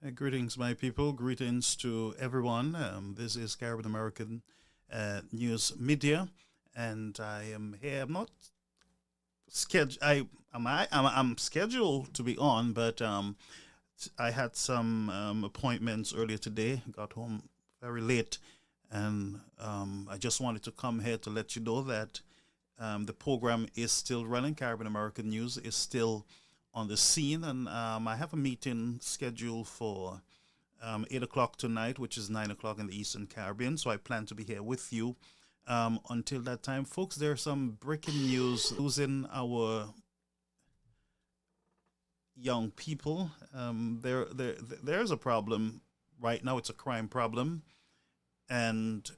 Greetings, my people. Greetings to everyone. This is Caribbean American News Media, and I am here. I'm not scheduled. I'm scheduled to be on, but I had some appointments earlier today. Got home very late, and I just wanted to come here to let you know that the program is still running. Caribbean American News is still on the scene, and I have a meeting scheduled for 8 o'clock tonight, which is 9 o'clock in the Eastern Caribbean. So I plan to be here with you until that time. Folks, there's some breaking news losing our young people. There's a problem right now. It's a crime problem, and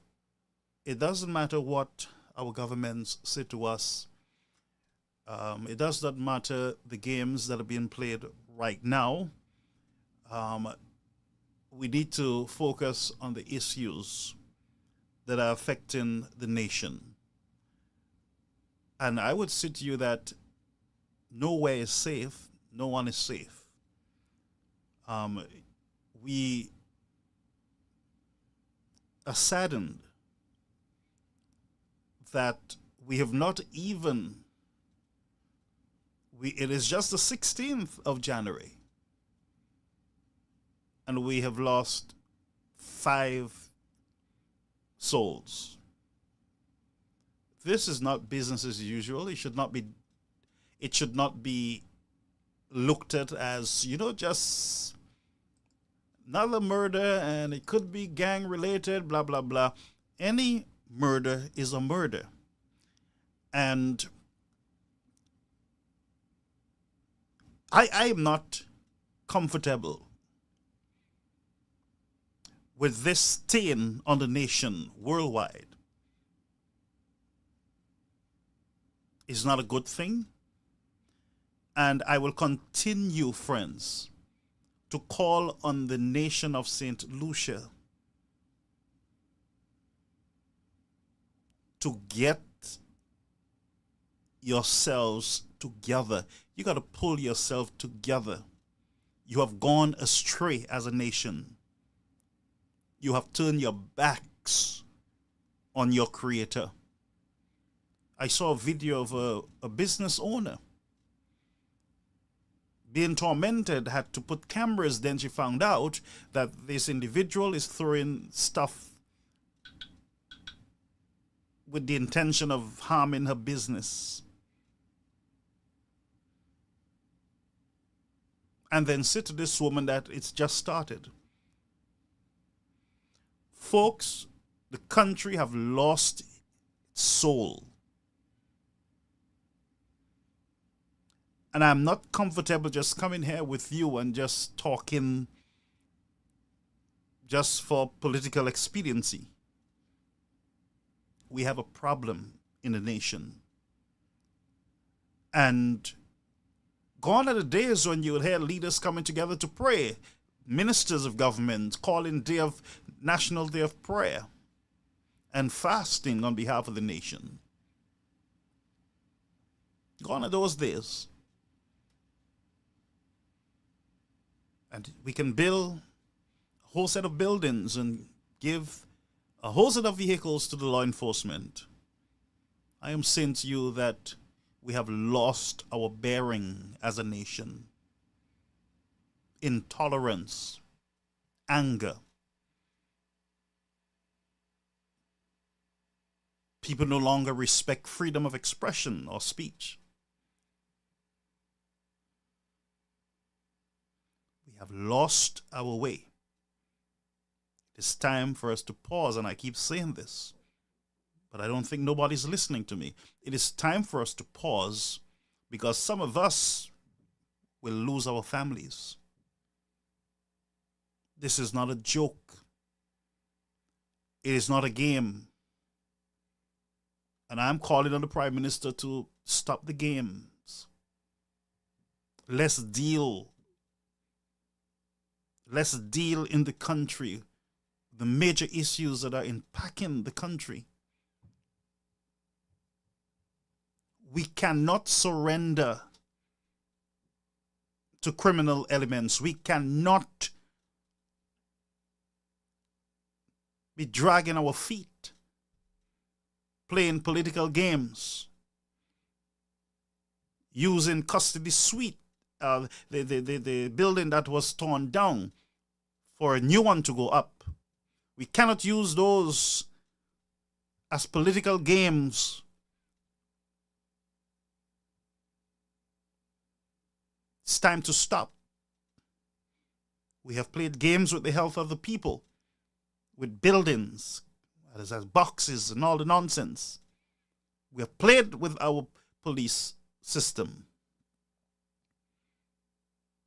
it doesn't matter what our governments say to us. It does not matter the games that are being played right now. We need to focus on the issues that are affecting the nation. And I would say to you that nowhere is safe, no one is safe. We are saddened that we have not even, it is just the 16th of January, and we have lost 5 souls. This is not business as usual. It should not be looked at as, just another murder, and it could be gang related, blah, blah, blah. Any murder is a murder. And I am not comfortable with this stain on the nation worldwide. It's not a good thing. And I will continue, friends, to call on the nation of St. Lucia to get yourselves together. You got to pull yourself together. You have gone astray as a nation. You have turned your backs on your creator. I saw a video of a business owner being tormented, had to put cameras. Then she found out that this individual is throwing stuff with the intention of harming her business. And then say to this woman that it's just started. Folks, the country have lost its soul. And I'm not comfortable just coming here with you and just talking just for political expediency. We have a problem in the nation. And gone are the days when you would hear leaders coming together to pray, ministers of government calling National Day of Prayer and fasting on behalf of the nation. Gone are those days. And we can build a whole set of buildings and give a whole set of vehicles to the law enforcement. I am saying to you that we have lost our bearing as a nation. Intolerance, anger. People no longer respect freedom of expression or speech. We have lost our way. It's time for us to pause, and I keep saying this, but I don't think nobody's listening to me. It is time for us to pause because some of us will lose our families. This is not a joke. It is not a game. And I'm calling on the Prime Minister to stop the games. Let's deal in the country the major issues that are impacting the country. We cannot surrender to criminal elements. We cannot be dragging our feet, playing political games, using custody suite, the building that was torn down, for a new one to go up. We cannot use those as political games. It's time to stop. We have played games with the health of the people, with buildings, as boxes and all the nonsense. We have played with our police system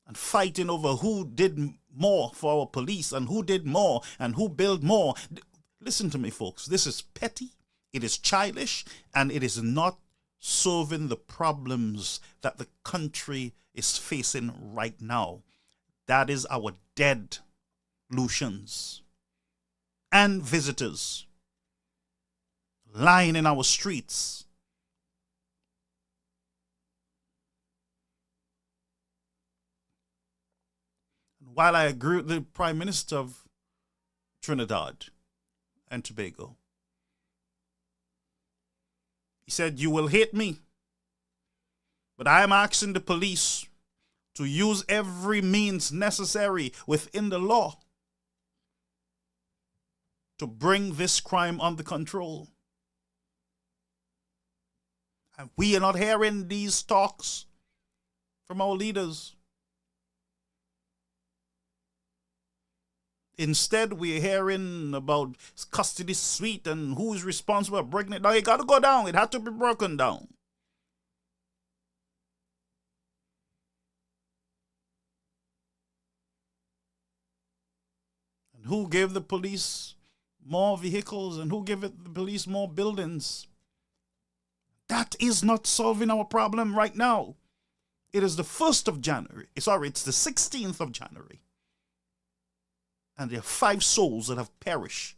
and fighting over who did more for our police and who did more and who built more. Listen to me, folks. This is petty, it is childish, and it is not solving the problems that the country is facing right now. That is our dead Lucians and visitors lying in our streets. While I agree with the Prime Minister of Trinidad and Tobago, he said, "You will hate me, but I am asking the police to use every means necessary within the law to bring this crime under control." And we are not hearing these talks from our leaders. Instead, we're hearing about custody suite and who's responsible for breaking it down. It got to go down. It had to be broken down. And who gave the police more vehicles and who gave the police more buildings? That is not solving our problem right now. It is the 1st of January. Sorry, it's the 16th of January. And there are 5 souls that have perished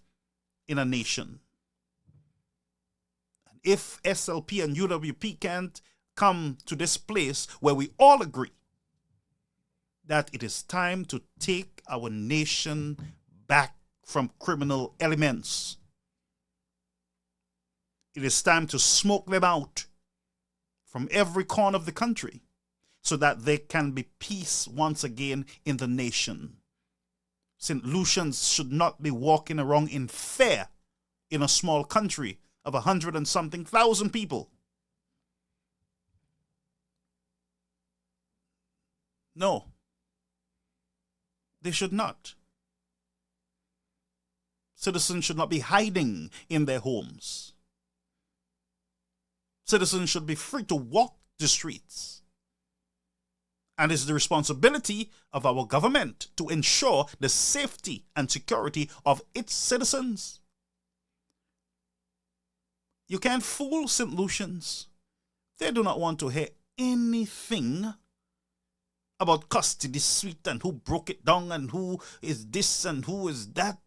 in a nation. And if SLP and UWP can't come to this place where we all agree that it is time to take our nation back from criminal elements, it is time to smoke them out from every corner of the country so that there can be peace once again in the nation. St. Lucians should not be walking around in fear in a small country of 100 and something thousand people. No, they should not. Citizens should not be hiding in their homes. Citizens should be free to walk the streets. And it's the responsibility of our government to ensure the safety and security of its citizens. You can't fool St. Lucians. They do not want to hear anything about custody suite and who broke it down and who is this and who is that.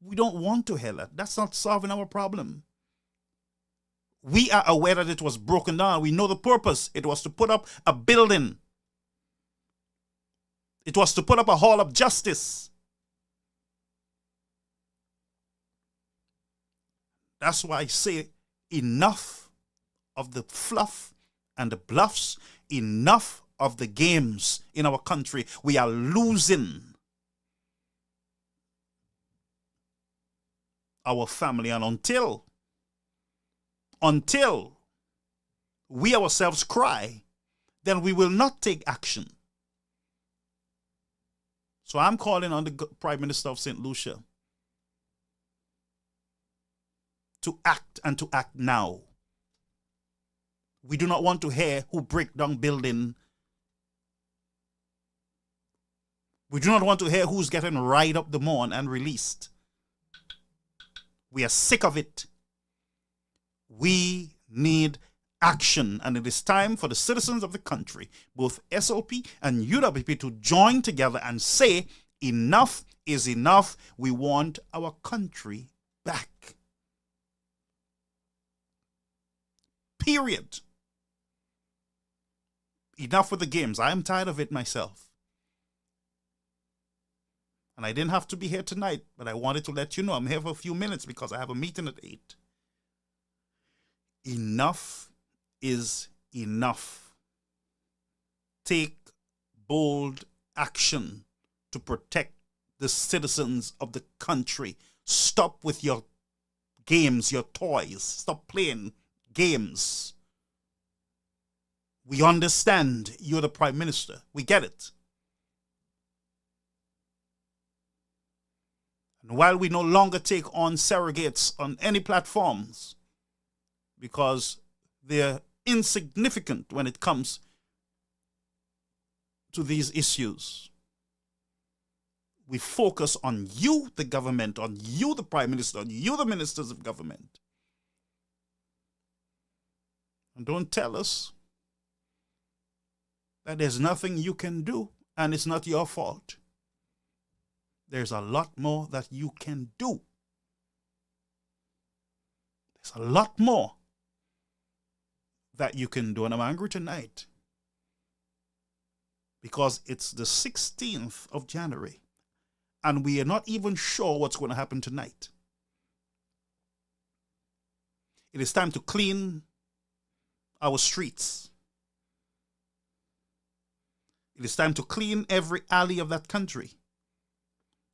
We don't want to hear that. That's not solving our problem. We are aware that it was broken down. We know the purpose. It was to put up a building. It was to put up a hall of justice. That's why I say enough of the fluff and the bluffs, enough of the games in our country. We are losing our family, and until we ourselves cry, then we will not take action. So I'm calling on the Prime Minister of St. Lucia to act, and to act now. We do not want to hear who break down building. We do not want to hear who's getting right up the morn and released. We are sick of it. We need action, and it is time for the citizens of the country, both SLP and UWP, to join together and say enough is enough. We want our country back. Period. Enough with the games. I am tired of it myself. And I didn't have to be here tonight, but I wanted to let you know I'm here for a few minutes because I have a meeting at 8. Enough is enough. Take bold action to protect the citizens of the country. Stop with your games, your toys. Stop playing games. We understand you're the Prime Minister. We get it. And while we no longer take on surrogates on any platforms because they're insignificant when it comes to these issues, we focus on you, the government, on you, the Prime Minister, on you, the ministers of government. And don't tell us that there's nothing you can do and it's not your fault. There's a lot more that you can do. There's a lot more that you can do. And I'm angry tonight because it's the 16th of January and we are not even sure what's going to happen tonight. It is time to clean our streets. It is time to clean every alley of that country.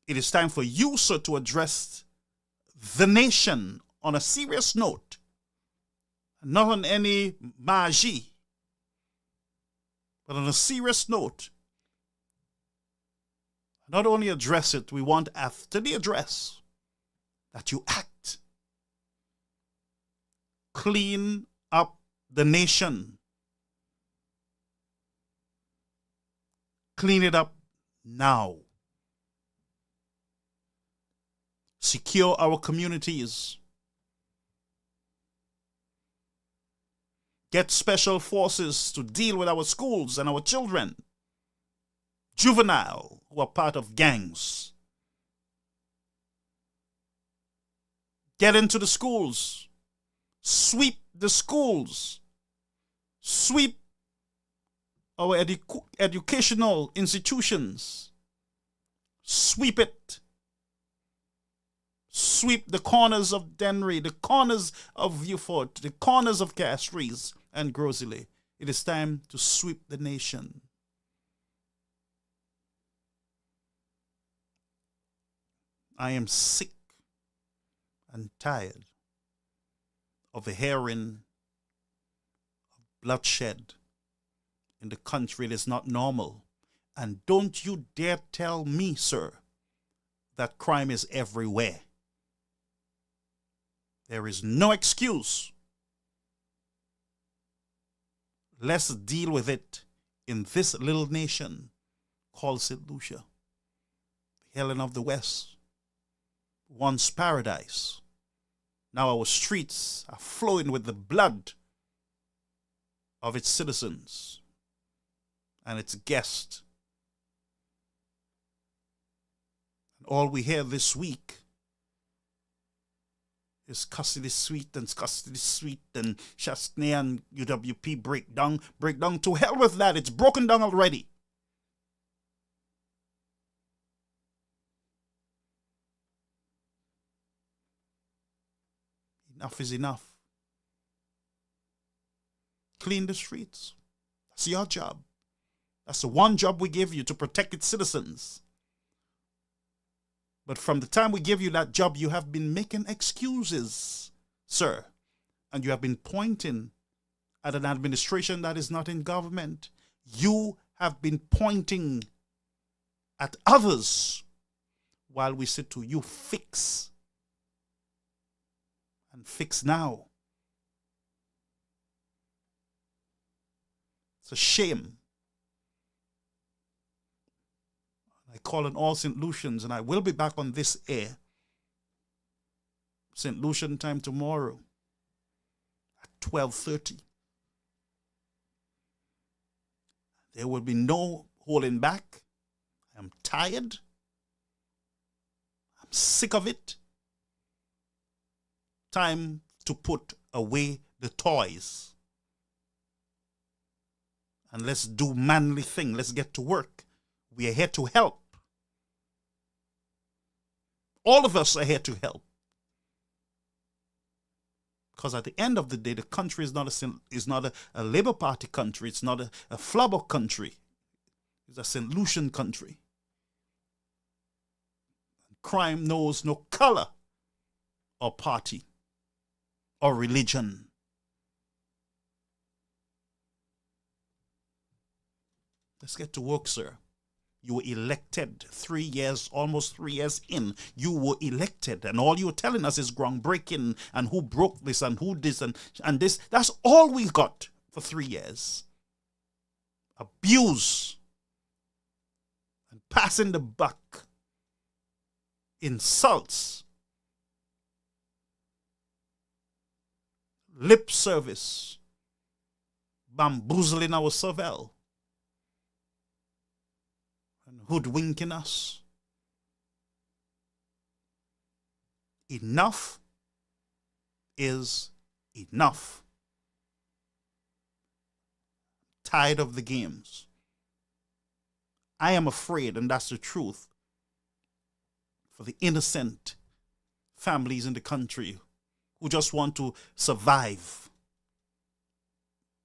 It is time for you, sir, to address the nation on a serious note, not on any magie, but on a serious note. Not only address it, we want after the address that you act. Clean up the nation. Clean it up now. Secure our communities. Get special forces to deal with our schools and our children. Juvenile who are part of gangs. Get into the schools. Sweep the schools. Sweep our educational institutions. Sweep it. Sweep the corners of Dennery, the corners of Beaufort, the corners of Castries and Grosley. It is time to sweep the nation. I am sick and tired of hearing of bloodshed in the country. It is not normal. And don't you dare tell me, sir, that crime is everywhere. There is no excuse. Let's deal with it in this little nation called St. Lucia, the Helen of the West, once paradise. Now our streets are flowing with the blood of its citizens and its guests. And all we hear this week is custody suite and Chastney and UWP breakdown. To hell with that. It's broken down already. Enough is enough. Clean the streets. That's your job. That's the one job we give you, to protect its citizens. But from the time we give you that job, you have been making excuses, sir. And you have been pointing at an administration that is not in government. You have been pointing at others while we say to you, fix. And fix now. It's a shame. I call on all St. Lucians, and I will be back on this air, St. Lucian time tomorrow at 12:30. There will be no holding back. I'm tired. I'm sick of it. Time to put away the toys. And let's do manly thing. Let's get to work. We are here to help. All of us are here to help. Because at the end of the day, the country is not a Labour Party country. It's not a Flubber country. It's a St. Lucian country. Crime knows no color or party or religion. Let's get to work, sir. You were elected 3 years, almost 3 years in. You were elected, and all you're telling us is groundbreaking and who broke this and who this and this. That's all we got for 3 years. Abuse and passing the buck. Insults. Lip service. Bamboozling our cervelle. Hoodwinking us. Enough is enough. Tired of the games. I am afraid, and that's the truth, for the innocent families in the country who just want to survive,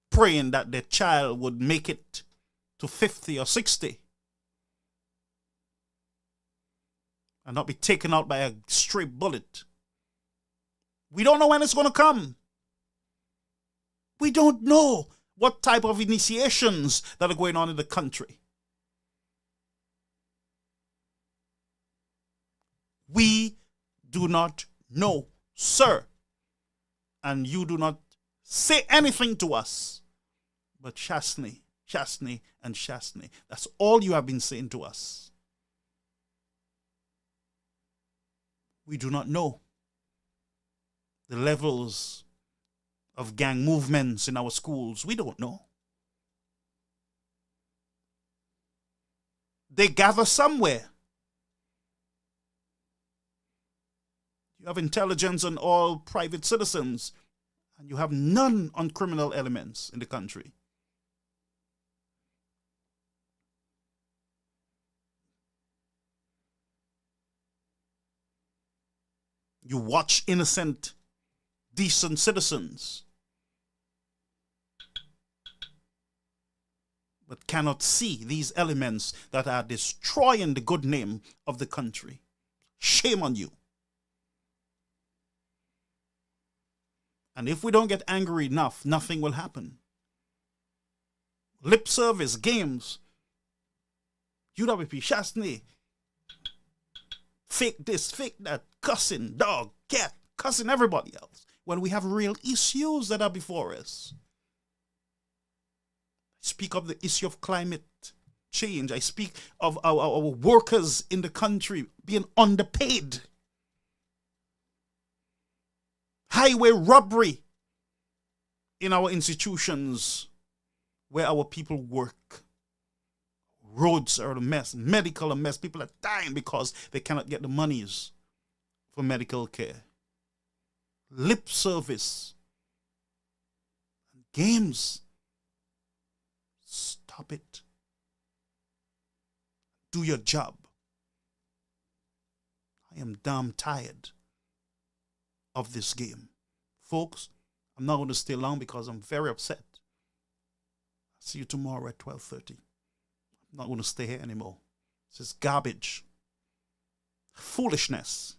praying that their child would make it to 50 or 60. And not be taken out by a stray bullet. We don't know when it's going to come. We don't know what type of initiations that are going on in the country. We do not know, sir. And you do not say anything to us but Shasni, Shasni, and Shasni. That's all you have been saying to us. We do not know the levels of gang movements in our schools. We don't know. They gather somewhere. You have intelligence on all private citizens, and you have none on criminal elements in the country. You watch innocent, decent citizens, but cannot see these elements that are destroying the good name of the country. Shame on you. And if we don't get angry enough, nothing will happen. Lip service, games, UWP, Shasni, fake this, fake that, cussing, dog, cat, cussing everybody else, when we have real issues that are before us. I speak of the issue of climate change. I speak of our workers in the country being underpaid. Highway robbery in our institutions where our people work. Roads are a mess, medical a mess. People are dying because they cannot get the monies for medical care. Lip service. Games. Stop it. Do your job. I am damn tired of this game. Folks, I'm not going to stay long because I'm very upset. I'll see you tomorrow at 12:30. I'm not going to stay here anymore. This is garbage. Foolishness.